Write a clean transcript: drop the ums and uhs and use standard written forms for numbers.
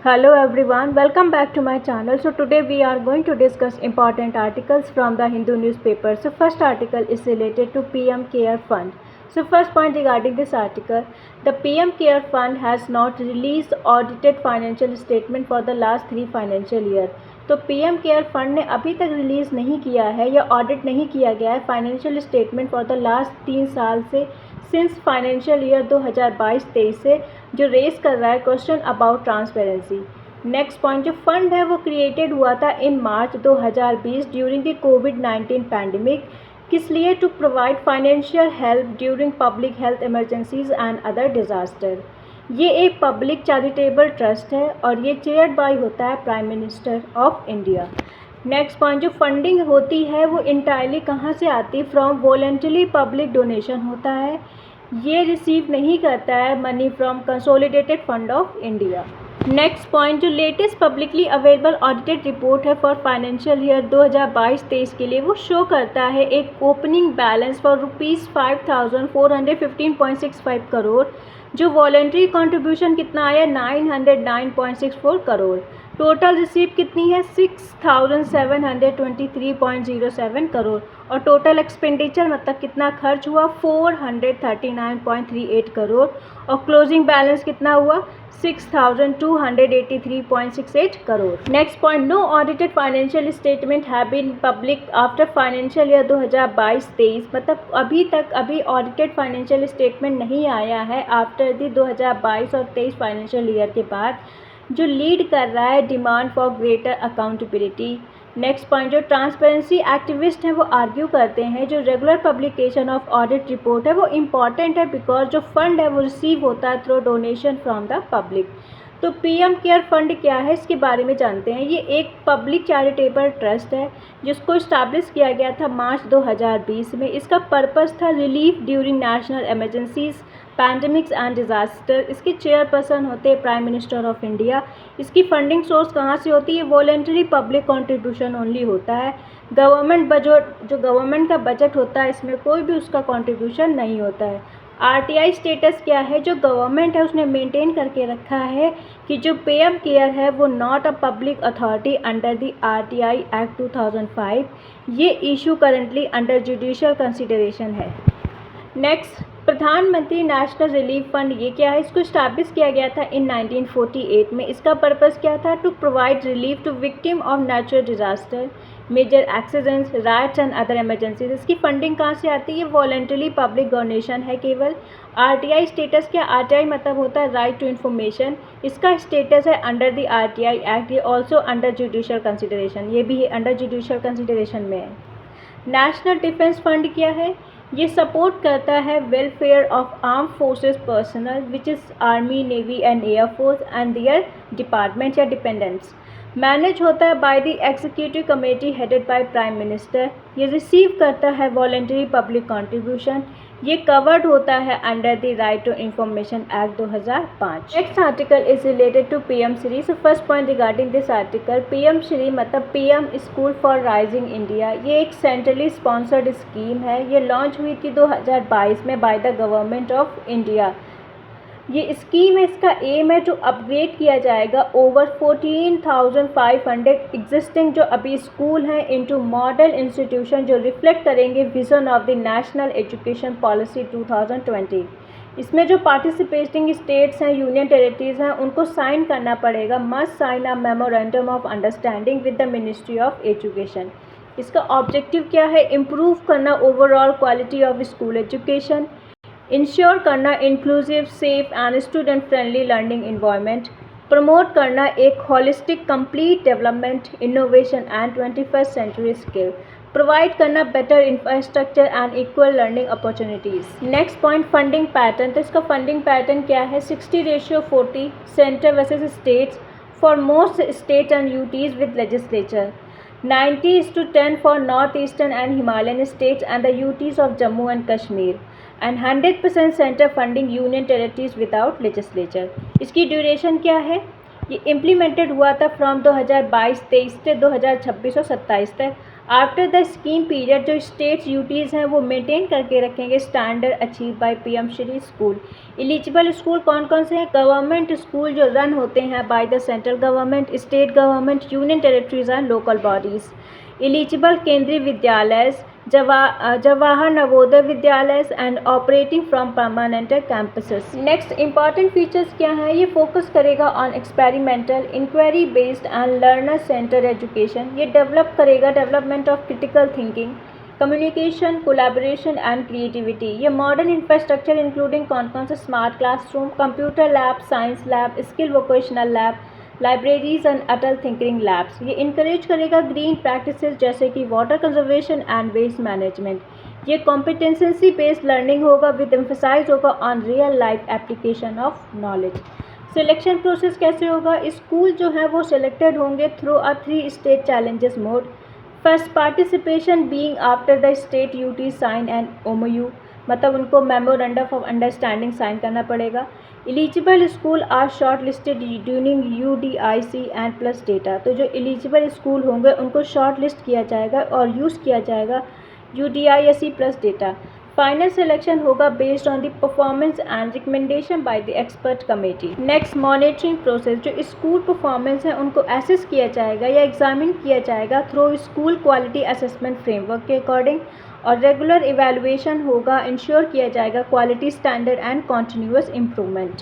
Hello everyone, welcome back to my channel. So today we are going to discuss important articles from the Hindu newspaper. So first article is related to PM Care Fund. So first point regarding this article, the PM Care Fund has not released audited financial statement for the last 3 financial year. तो PM care fund ने अभी तक release नहीं किया है या audit नहीं किया गया है financial statement for the last 3 साल से सिंस फाइनेंशियल ईयर 2022-23 से, जो रेस कर रहा है question about transparency. Next point, जो फंड है वो क्रिएटेड हुआ था इन मार्च 2020 ड्यूरिंग द कोविड-19 पैंडमिक। किस लिए? To provide financial help during public health emergencies and other disaster. ये एक पब्लिक चैरिटेबल ट्रस्ट है और ये चेयर्ड बाय होता है prime minister of India. Next point, जो फंडिंग होती है वो इंटायरली कहाँ से आती है? फ्रॉम वॉलंटरी पब्लिक डोनेशन होता है। ये रिसीव नहीं करता है money from consolidated fund of India. Next point, जो latest publicly available audited report है फॉर फाइनेंशियल ईयर 2022-23 के लिए, वो शो करता है एक ओपनिंग बैलेंस फॉर ₹5,415.65 करोड़। जो वॉलंटरी कंट्रीब्यूशन कितना आया? 909.64 करोड़। टोटल रिसीव कितनी है? 6,723.07 करोड़। और टोटल एक्सपेंडिचर मतलब कितना खर्च हुआ? 439.38 करोड़। और क्लोजिंग बैलेंस कितना हुआ? 6,283.68 crore. Next point, no audited financial statement have been public after financial year 2022-23, मतलब अभी ऑडिटेड फाइनेंशियल स्टेटमेंट नहीं आया है आफ्टर दी 2022 और 23 फाइनेंशियल ईयर के बाद, जो लीड कर रहा है demand for greater accountability. Next point, जो ट्रांसपेरेंसी एक्टिविस्ट हैं वो आर्ग्यू करते हैं जो regular publication of audit report है वो इम्पॉर्टेंट है बिकॉज जो फंड है वो रिसीव होता है through donation from the public. तो पीएम केयर फंड क्या है, इसके बारे में जानते हैं। ये एक पब्लिक चैरिटेबल ट्रस्ट है जिसको इस्टेब्लिश किया गया था मार्च 2020 में। इसका पर्पस था relief during national emergencies, pandemics and disaster. इसके चेयरपर्सन होते हैं प्राइम मिनिस्टर ऑफ इंडिया। इसकी फंडिंग सोर्स कहाँ से होती है? वॉलंटरी पब्लिक कंट्रीब्यूशन ओनली होता है। गवर्नमेंट बजट, जो गवर्नमेंट का बजट होता है, इसमें कोई भी उसका कंट्रीब्यूशन नहीं होता है। आरटीआई स्टेटस क्या है? जो गवर्नमेंट है उसने मेंटेन करके रखा है कि जो पीएम केयर है वो not a public authority under the RTI act 2005। ये issue currently under judicial consideration है। नेक्स्ट, प्रधानमंत्री नेशनल रिलीफ फंड, ये क्या है? इसको इस्टेब्लिश किया गया था इन 1948 में। इसका पर्पस क्या था? To provide relief to victim of natural disaster, major accidents, riots and other emergencies. इसकी फंडिंग कहाँ से आती है? वॉलंटरी पब्लिक डोनेशन है केवल। आरटीआई स्टेटस क्या? आरटीआई मतलब होता है राइट टू इन्फॉर्मेशन। इसका स्टेटस है अंडर द आरटीआई एक्ट। ये ऑल्सो अंडर जुडिशियल कंसिडरेशन, ये भी अंडर जुडिशियल कंसिडरेशन में है। नेशनल डिफेंस फंड क्या है? ये सपोर्ट करता है welfare of arm forces personnel which is army, navy and air force and their departments या डिपेंडेंट्स। मैनेज होता है by the executive committee headed by prime minister. ये रिसीव करता है वॉलंटरी पब्लिक कंट्रीब्यूशन। ये कवर्ड होता है under the right to information act 2005। Next article is related to PM Shri. So first point regarding this article, PM Shri मतलब PM school for rising India. ये एक centrally sponsored scheme है। ये launch हुई थी 2022 में by the government of India. ये scheme है, इसका एम है जो अपग्रेड किया जाएगा ओवर 14,500 एग्जिस्टिंग जो अभी स्कूल हैं इनटू मॉडल इंस्टीट्यूशन जो रिफ्लेक्ट करेंगे vision of the national education policy 2020। इसमें जो पार्टिसिपेटिंग स्टेट्स हैं, यूनियन टेरिटरीज हैं, उनको साइन करना पड़ेगा, must sign a memorandum of understanding with the ministry of education. इसका ऑब्जेक्टिव क्या है? इम्प्रूव करना overall quality of school education, ensure करना inclusive, safe and student friendly learning environment, promote करना एक holistic complete development, innovation and 21st century skill, provide करना better infrastructure and equal learning opportunities. Next point, funding pattern. तो इसका funding pattern क्या है? 60:40 centre versus states for most state and UTs with legislature, 90:10 for north eastern and Himalayan states and the UTs of Jammu and Kashmir, and 100% centre funding union territories without legislature. इसकी duration क्या है? ये implemented हुआ था from 2022-23 से 2026 और 27 तक। After the scheme period जो स्टेट्स यूटीज़ हैं वो मेंटेन करके रखेंगे standard achieve by PM Shri school. Eligible school कौन कौन से हैं? गवर्नमेंट स्कूल जो रन होते हैं by the central government, state government, union territories and local bodies. Eligible Kendriya Vidyalaya, Jawahar Navodaya Vidyalaya and operating from permanent campuses. Next important features क्या हैं? ये फोकस करेगा on experimental, inquiry based and learner centre education. ये develop करेगा development of critical thinking, communication, collaboration and creativity. ये modern infrastructure including कौन कौन से? Smart classroom, computer lab, science lab, skill vocational lab, libraries and Atal thinking labs. ये encourage करेगा green practices जैसे कि water conservation and waste management. ये competency based learning होगा विद एम्फसाइज होगा on real life application of knowledge. Selection process कैसे होगा? School जो है वो सिलेक्टेड होंगे through a 3 stage challenges mode. First participation being after the state UT sign and MOU, मतलब उनको मेमोरेंडम ऑफ अंडरस्टैंडिंग साइन करना पड़ेगा। Eligible school are shortlisted during UDIC and plus data. तो जो एलिजिबल स्कूल होंगे उनको short list किया जाएगा और यूज़ किया जाएगा UDISE plus data. Final selection होगा based on the performance and recommendation by the expert committee. Next monitoring process, जो स्कूल परफॉर्मेंस है उनको एसेस किया जाएगा या एग्जामिन किया जाएगा through school quality assessment framework के अकॉर्डिंग, और रेगुलर इवैल्यूएशन होगा, इंश्योर किया जाएगा quality standard and continuous improvement.